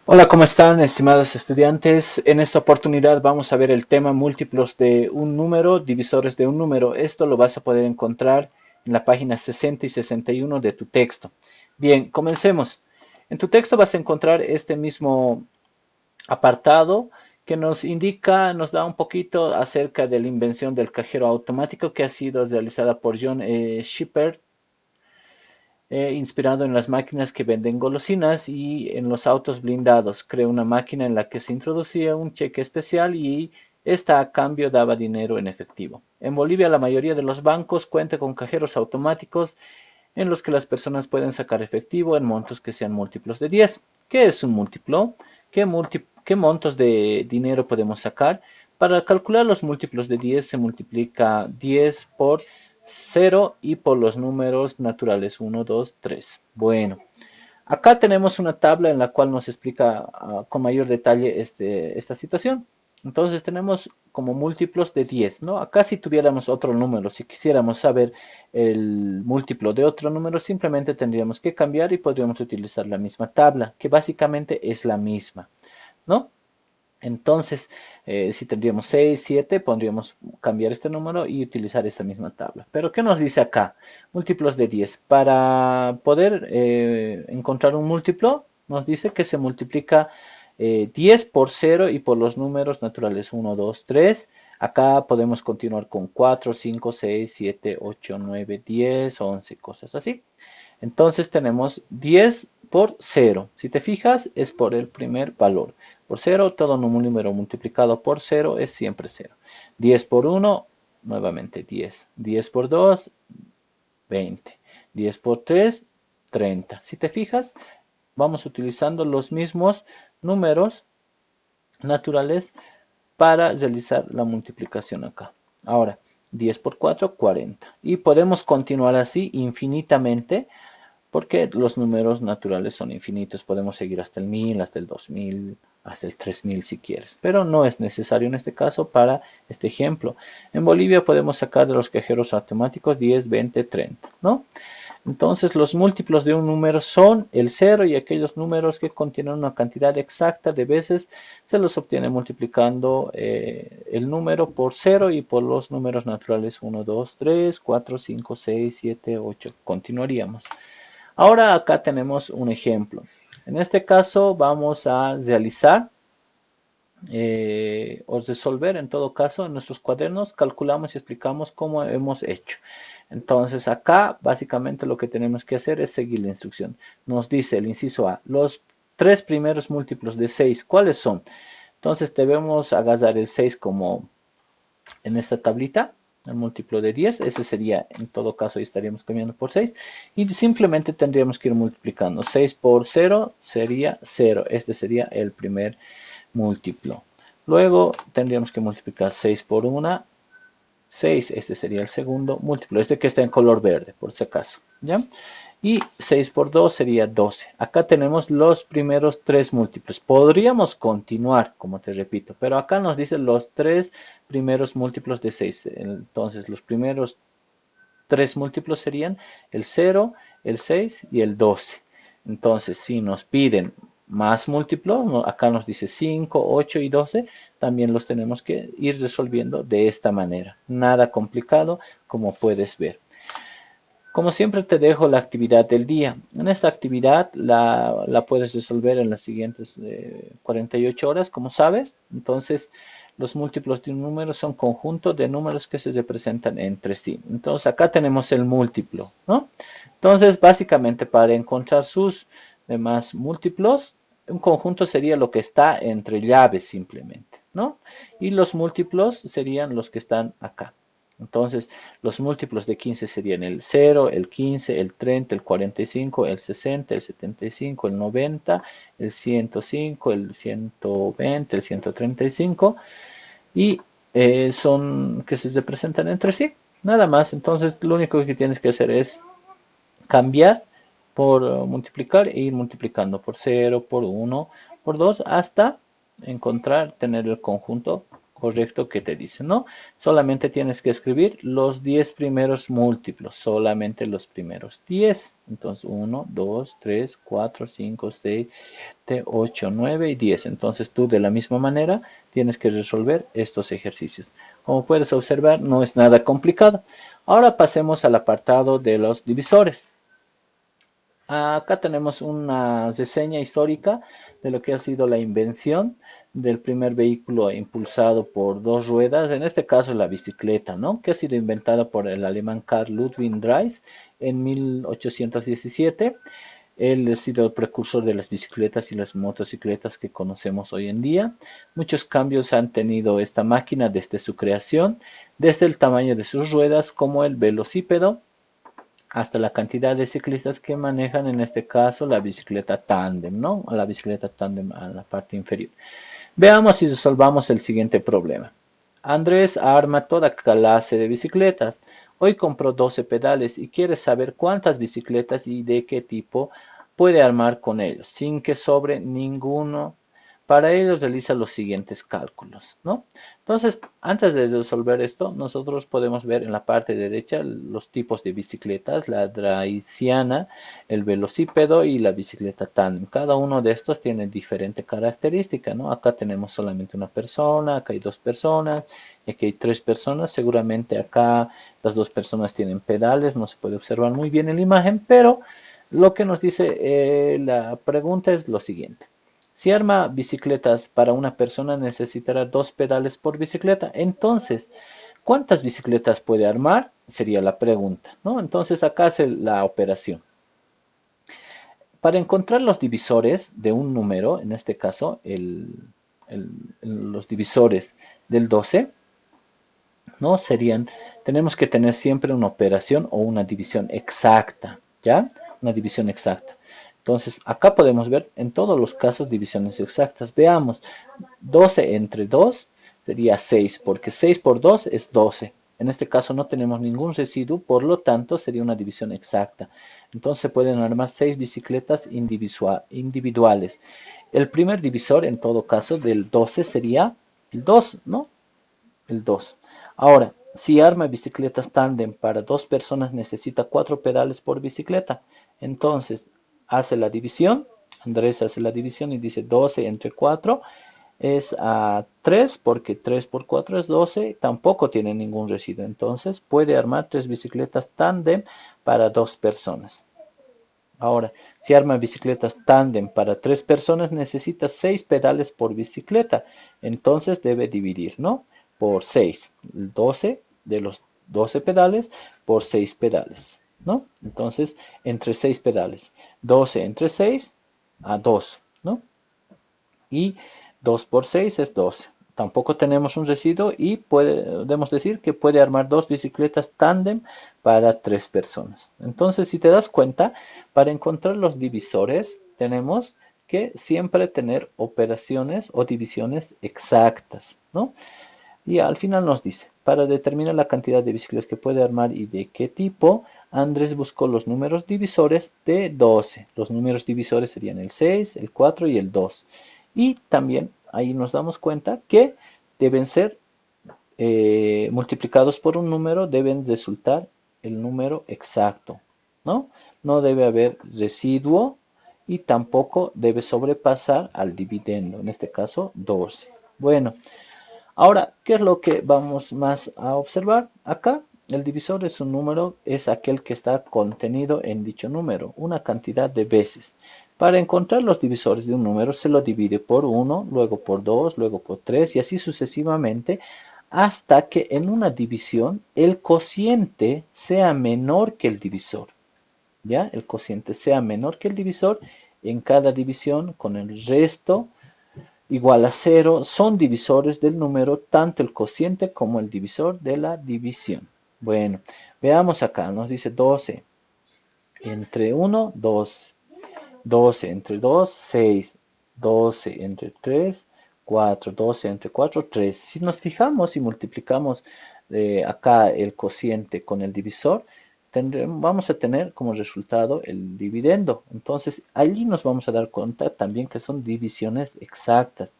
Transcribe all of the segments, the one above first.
Hola, ¿cómo están, estimados estudiantes? En esta oportunidad vamos a ver el tema múltiplos de un número, divisores de un número. Esto lo vas a poder encontrar en la página 60 y 61 de tu texto. Bien, comencemos. En tu texto vas a encontrar este mismo apartado que nos indica, nos da un poquito acerca de la invención del cajero automático que ha sido realizada por John Shepard, inspirado en las máquinas que venden golosinas y en los autos blindados. Creó una máquina en la que se introducía un cheque especial y esta a cambio daba dinero en efectivo. En Bolivia la mayoría de los bancos cuenta con cajeros automáticos en los que las personas pueden sacar efectivo en montos que sean múltiplos de 10. ¿Qué es un múltiplo? ¿Qué montos de dinero podemos sacar? Para calcular los múltiplos de 10 se multiplica 10 por 0 y por los números naturales 1, 2, 3. Bueno, acá tenemos una tabla en la cual nos explica con mayor detalle esta situación. Entonces tenemos como múltiplos de 10, ¿no? Acá si tuviéramos otro número, si quisiéramos saber el múltiplo de otro número, simplemente tendríamos que cambiar y podríamos utilizar la misma tabla, que básicamente es la misma, ¿no? Entonces, si tendríamos 6, 7, podríamos cambiar este número y utilizar esta misma tabla. Pero, ¿qué nos dice acá? Múltiplos de 10. Para poder encontrar un múltiplo, nos dice que se multiplica 10 por 0 y por los números naturales 1, 2, 3. Acá podemos continuar con 4, 5, 6, 7, 8, 9, 10, 11, cosas así. Entonces tenemos 10 por 0. Si te fijas, es por el primer valor. Por 0, todo número multiplicado por 0 es siempre 0. 10 por 1, nuevamente 10. 10 por 2, 20. 10 por 3, 30. Si te fijas, vamos utilizando los mismos números naturales para realizar la multiplicación acá. Ahora, 10 por 4, 40. Y podemos continuar así infinitamente porque los números naturales son infinitos. Podemos seguir hasta el 1000, hasta el 2000, hasta el 3000 si quieres, pero no es necesario en este caso para este ejemplo. En Bolivia podemos sacar de los cajeros automáticos 10, 20, 30, ¿no? Entonces los múltiplos de un número son el cero y aquellos números que contienen una cantidad exacta de veces se los obtiene multiplicando el número por cero y por los números naturales 1, 2, 3, 4, 5, 6, 7, 8. Continuaríamos. Ahora acá tenemos un ejemplo. En este caso vamos a realizar o resolver en todo caso en nuestros cuadernos, calculamos y explicamos cómo hemos hecho. Entonces acá básicamente lo que tenemos que hacer es seguir la instrucción. Nos dice el inciso A, los tres primeros múltiplos de 6, ¿cuáles son? Entonces debemos agarrar el 6 como en esta tablita, el múltiplo de 10, ese sería, en todo caso, ahí estaríamos cambiando por 6, y simplemente tendríamos que ir multiplicando. 6 por 0 sería 0, este sería el primer múltiplo. Luego tendríamos que multiplicar 6 por 1, 6, este sería el segundo múltiplo, este que está en color verde, por si acaso, ¿ya? Y 6 por 2 sería 12. Acá tenemos los primeros tres múltiplos. Podríamos continuar, como te repito, pero acá nos dicen los tres primeros múltiplos de 6. Entonces, los primeros tres múltiplos serían el 0, el 6 y el 12. Entonces, si nos piden más múltiplos, acá nos dice 5, 8 y 12, también los tenemos que ir resolviendo de esta manera. Nada complicado, como puedes ver. Como siempre te dejo la actividad del día. En esta actividad la puedes resolver en las siguientes 48 horas, como sabes. Entonces, los múltiplos de un número son conjuntos de números que se representan entre sí. Entonces, acá tenemos el múltiplo, ¿no? Entonces, básicamente para encontrar sus demás múltiplos, un conjunto sería lo que está entre llaves simplemente, ¿no? Y los múltiplos serían los que están acá. Entonces, los múltiplos de 15 serían el 0, el 15, el 30, el 45, el 60, el 75, el 90, el 105, el 120, el 135 y son que se representan entre sí. Nada más, entonces lo único que tienes que hacer es cambiar por multiplicar e ir multiplicando por 0, por 1, por 2 hasta encontrar, tener el conjunto correcto que te dice, ¿no? Solamente tienes que escribir los 10 primeros múltiplos, solamente los primeros 10. Entonces, 1, 2, 3, 4, 5, 6, 7, 8, 9 y 10. Entonces, tú de la misma manera tienes que resolver estos ejercicios. Como puedes observar, no es nada complicado. Ahora pasemos al apartado de los divisores. Acá tenemos una reseña histórica de lo que ha sido la invención del primer vehículo impulsado por dos ruedas, en este caso la bicicleta, ¿no? Que ha sido inventada por el alemán Karl Ludwig Dreis en 1817. Él ha sido el precursor de las bicicletas y las motocicletas que conocemos hoy en día. Muchos cambios han tenido esta máquina desde su creación, desde el tamaño de sus ruedas como el velocípedo, hasta la cantidad de ciclistas que manejan en este caso la bicicleta tándem, ¿no? La bicicleta tándem a la parte inferior. Veamos si resolvamos el siguiente problema. Andrés arma toda clase de bicicletas. Hoy compró 12 pedales y quiere saber cuántas bicicletas y de qué tipo puede armar con ellos, sin que sobre ninguno. Para ello realiza los siguientes cálculos, ¿no? Entonces, antes de resolver esto, nosotros podemos ver en la parte derecha los tipos de bicicletas, la draisiana, el velocípedo y la bicicleta tándem. Cada uno de estos tiene diferente característica, ¿no? Acá tenemos solamente una persona, acá hay dos personas, aquí hay tres personas. Seguramente acá las dos personas tienen pedales, no se puede observar muy bien en la imagen, pero lo que nos dice la pregunta es lo siguiente. Si arma bicicletas para una persona necesitará dos pedales por bicicleta. Entonces, ¿cuántas bicicletas puede armar? Sería la pregunta, ¿no? Entonces acá hace la operación. Para encontrar los divisores de un número, en este caso los divisores del 12, ¿no? Tenemos que tener siempre una operación o una división exacta, ¿ya? Una división exacta. Entonces, acá podemos ver en todos los casos divisiones exactas. Veamos, 12 entre 2 sería 6, porque 6 por 2 es 12. En este caso no tenemos ningún residuo, por lo tanto sería una división exacta. Entonces se pueden armar 6 bicicletas individuales. El primer divisor, en todo caso, del 12 sería el 2, ¿no? El 2. Ahora, si arma bicicletas tándem para dos personas necesita 4 pedales por bicicleta. Entonces, hace la división. Andrés hace la división y dice 12 entre 4 es a 3 porque 3 por 4 es 12. Tampoco tiene ningún residuo. Entonces, puede armar 3 bicicletas tándem para dos personas. Ahora, si arma bicicletas tándem para tres personas, necesita 6 pedales por bicicleta. Entonces debe dividir, ¿no? Por 6. 12 de los 12 pedales por 6 pedales, ¿no? Entonces, entre 6 pedales. 12 entre 6 a 2, ¿no? Y 2 por 6 es 12. Tampoco tenemos un residuo y podemos decir que puede armar dos bicicletas tándem para tres personas. Entonces, si te das cuenta, para encontrar los divisores tenemos que siempre tener operaciones o divisiones exactas, ¿no? Y al final nos dice, para determinar la cantidad de bicicletas que puede armar y de qué tipo, Andrés buscó los números divisores de 12. Los números divisores serían el 6, el 4 y el 2. Y también ahí nos damos cuenta que deben ser multiplicados por un número, deben resultar el número exacto, ¿no? No debe haber residuo y tampoco debe sobrepasar al dividendo, en este caso 12. Bueno, ahora, ¿qué es lo que vamos más a observar? Acá, el divisor es un número, es aquel que está contenido en dicho número, una cantidad de veces. Para encontrar los divisores de un número se lo divide por 1, luego por 2, luego por 3 y así sucesivamente hasta que en una división el cociente sea menor que el divisor. ¿Ya? El cociente sea menor que el divisor en cada división con el resto igual a 0 son divisores del número, tanto el cociente como el divisor de la división. Bueno, veamos acá, nos dice 12 entre 1, 2, 12 entre 2, 6, 12 entre 3, 4, 12 entre 4, 3. Si nos fijamos y multiplicamos acá el cociente con el divisor, vamos a tener como resultado el dividendo. Entonces, allí nos vamos a dar cuenta también que son divisiones exactas.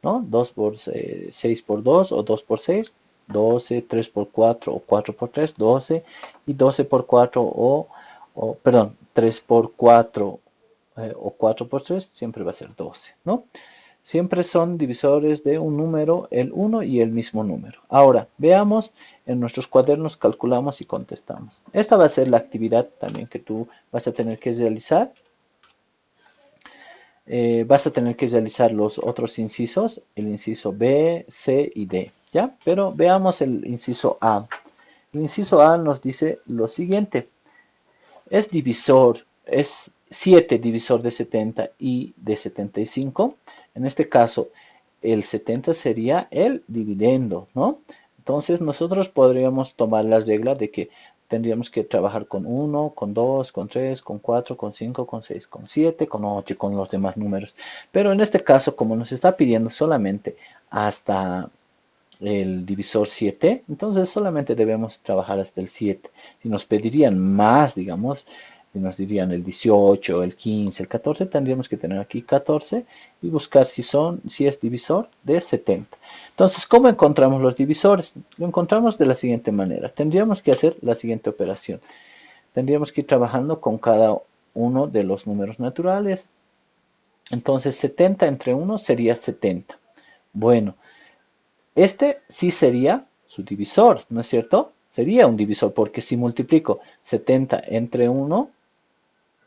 ¿no? 2 por 6 por 2 o 2 por 6, 12, 3 por 4 o 4 por 3, 12 y 12 por 4 perdón, 3 por 4 o 4 por 3 siempre va a ser 12, ¿no? Siempre son divisores de un número, el uno y el mismo número. Ahora, veamos en nuestros cuadernos, calculamos y contestamos. Esta va a ser la actividad también que tú vas a tener que realizar. Vas a tener que realizar los otros incisos, el inciso B, C y D, ¿ya? Pero veamos el inciso A. El inciso A nos dice lo siguiente. Es 7 divisor de 70 y de 75. En este caso, el 70 sería el dividendo, ¿no? Entonces nosotros podríamos tomar la regla de que tendríamos que trabajar con 1, con 2, con 3, con 4, con 5, con 6, con 7, con 8 y con los demás números. Pero en este caso, como nos está pidiendo solamente hasta el divisor 7, entonces solamente debemos trabajar hasta el 7. Si nos pedirían más, digamos, si nos dirían el 18, el 15, el 14, tendríamos que tener aquí 14 y buscar si es divisor de 70. Entonces, ¿cómo encontramos los divisores? Lo encontramos de la siguiente manera. Tendríamos que hacer la siguiente operación. Tendríamos que ir trabajando con cada uno de los números naturales. Entonces, 70 entre 1 sería 70. Bueno, este sí sería su divisor, ¿no es cierto? Sería un divisor, porque si multiplico 70 entre 1,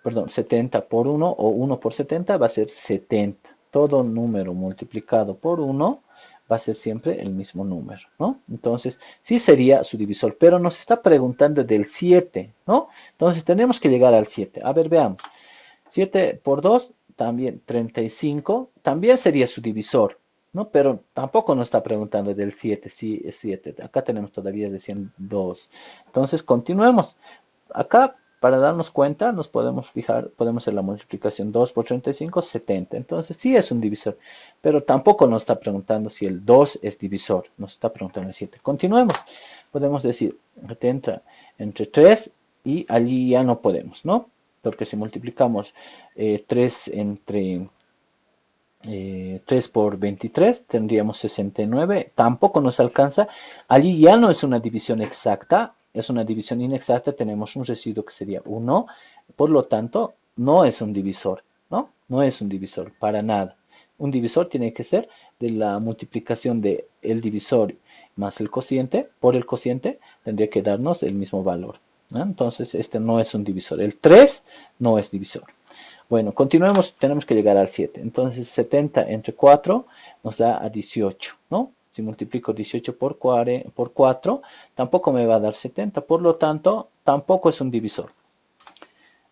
perdón, 70 por 1 o 1 por 70 va a ser 70. Todo número multiplicado por 1 va a ser siempre el mismo número, ¿no? Entonces, sí sería su divisor, pero nos está preguntando del 7, ¿no? Entonces, tenemos que llegar al 7. A ver, veamos. 7 por 2, también 35, también sería su divisor, ¿no? Pero tampoco nos está preguntando del 7, sí es 7. Acá tenemos todavía de 102. Entonces, continuemos. Acá, para darnos cuenta, nos podemos fijar, podemos hacer la multiplicación 2 por 35, 70. Entonces, sí es un divisor, pero tampoco nos está preguntando si el 2 es divisor, nos está preguntando el 7. Continuemos. Podemos decir 70 entre 3 y allí ya no podemos, ¿no? Porque si multiplicamos 3 entre 3 por 23, tendríamos 69, tampoco nos alcanza. Allí ya no es una división exacta, es una división inexacta, tenemos un residuo que sería 1, por lo tanto, no es un divisor, ¿no? No es un divisor, para nada. Un divisor tiene que ser de la multiplicación de el divisor más el cociente, por el cociente, tendría que darnos el mismo valor, ¿no? Entonces, este no es un divisor. El 3 no es divisor. Bueno, continuemos, tenemos que llegar al 7. Entonces, 70 entre 4 nos da a 18, ¿no? Si multiplico 18 por 4, tampoco me va a dar 70, por lo tanto, tampoco es un divisor.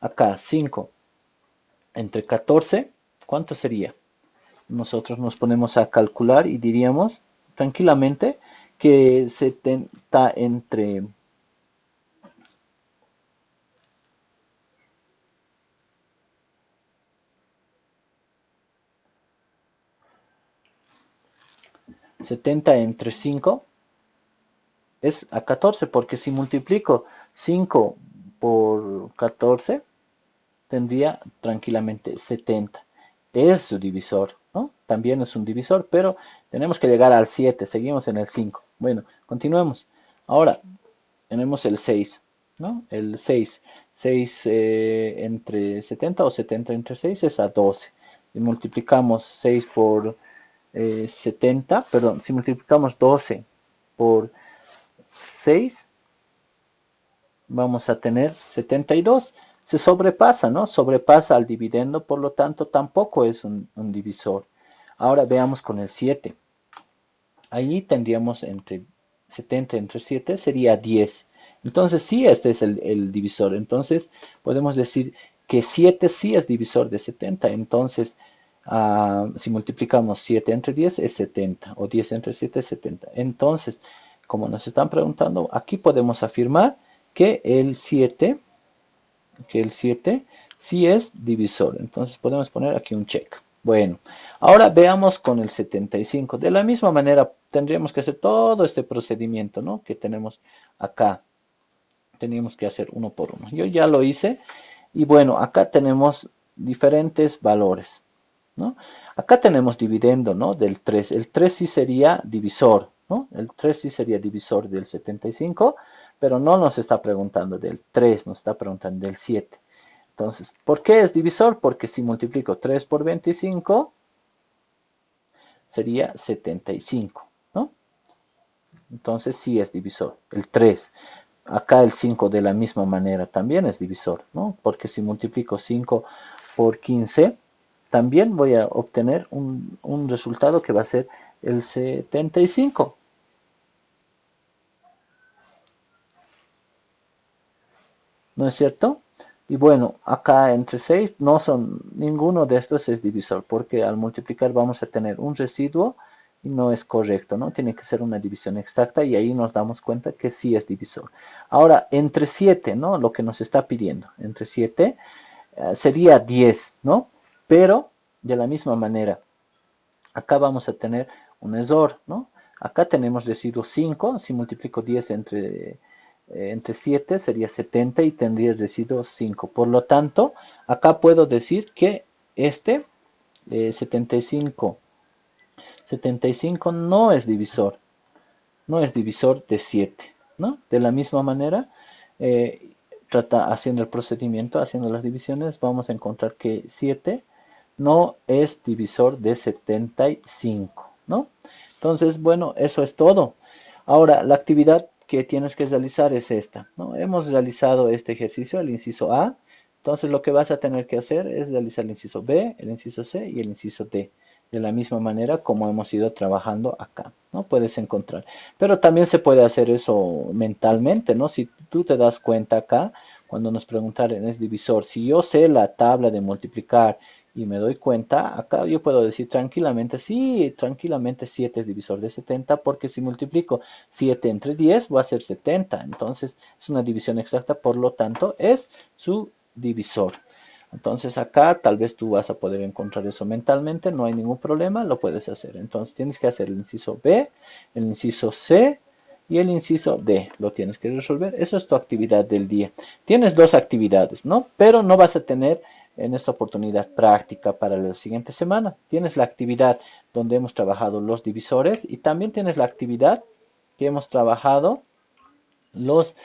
Acá, 5 entre 14, ¿cuánto sería? Nosotros nos ponemos a calcular y diríamos tranquilamente que 70 entre 70 entre 5 es a 14, porque si multiplico 5 por 14, tendría tranquilamente 70. Es su divisor, ¿no? También es un divisor, pero tenemos que llegar al 7, seguimos en el 5. Bueno, continuemos. Ahora tenemos el 6, ¿no? El 6. 6 entre 70 o 70 entre 6 es a 12. Y multiplicamos 6 por 70, perdón, si multiplicamos 12 por 6, vamos a tener 72. Se sobrepasa, ¿no? Sobrepasa al dividendo, por lo tanto tampoco es un divisor. Ahora veamos con el 7. Ahí tendríamos entre 70 entre 7 sería 10. Entonces sí, este es el divisor. Entonces podemos decir que 7 sí es divisor de 70. Entonces, si multiplicamos 7 entre 10 es 70, o 10 entre 7 es 70. Entonces, como nos están preguntando, aquí podemos afirmar que el 7 sí es divisor. Entonces podemos poner aquí un check. Bueno, ahora veamos con el 75. De la misma manera tendríamos que hacer todo este procedimiento, ¿no? Que tenemos acá. Teníamos que hacer uno por uno. Yo ya lo hice. Y bueno, acá tenemos diferentes valores. ¿no? Acá tenemos dividendo, ¿no? Del 3. El 3 sí sería divisor, ¿no? El 3 sí sería divisor del 75, pero no nos está preguntando del 3, nos está preguntando del 7. Entonces, ¿por qué es divisor? Porque si multiplico 3 por 25, sería 75, ¿no? Entonces sí es divisor, el 3. Acá el 5 de la misma manera también es divisor, ¿no? Porque si multiplico 5 por 15, también voy a obtener un resultado que va a ser el 75. ¿No es cierto? Y bueno, acá entre 6 no son, ninguno de estos es divisor, porque al multiplicar vamos a tener un residuo y no es correcto, ¿no? Tiene que ser una división exacta y ahí nos damos cuenta que sí es divisor. Ahora, entre 7, ¿no? Lo que nos está pidiendo, entre 7 sería 10, ¿no? Pero de la misma manera, acá vamos a tener un error, ¿no? Acá tenemos residuo 5, si multiplico 10 entre 7 sería 70 y tendría residuo 5. Por lo tanto, acá puedo decir que este 75, 75 no es divisor de 7, ¿no? De la misma manera, eh, haciendo el procedimiento, haciendo las divisiones, vamos a encontrar que 7 no es divisor de 75, ¿no? Entonces, bueno, eso es todo. Ahora, la actividad que tienes que realizar es esta, ¿no? Hemos realizado este ejercicio, el inciso A. Entonces, lo que vas a tener que hacer es realizar el inciso B, el inciso C y el inciso D. De la misma manera como hemos ido trabajando acá, ¿no? Puedes encontrar. Pero también se puede hacer eso mentalmente, ¿no? Si tú te das cuenta acá, cuando nos preguntaron es divisor, si yo sé la tabla de multiplicar y me doy cuenta, acá yo puedo decir tranquilamente, sí, tranquilamente 7 es divisor de 70, porque si multiplico 7 entre 10 va a ser 70. Entonces es una división exacta, por lo tanto es su divisor. Entonces acá tal vez tú vas a poder encontrar eso mentalmente, no hay ningún problema, lo puedes hacer. Entonces tienes que hacer el inciso B, el inciso C y el inciso D. Lo tienes que resolver. Eso es tu actividad del día. Tienes dos actividades, ¿no? Pero no vas a tener en esta oportunidad práctica para la siguiente semana. Tienes la actividad donde hemos trabajado los divisores y también tienes la actividad que hemos trabajado los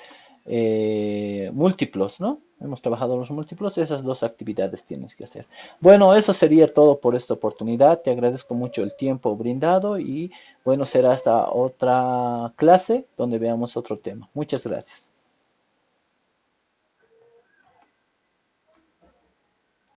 múltiplos, ¿no? Hemos trabajado los múltiplos, esas dos actividades tienes que hacer. Bueno, eso sería todo por esta oportunidad. Te agradezco mucho el tiempo brindado y bueno, será hasta otra clase donde veamos otro tema. Muchas gracias.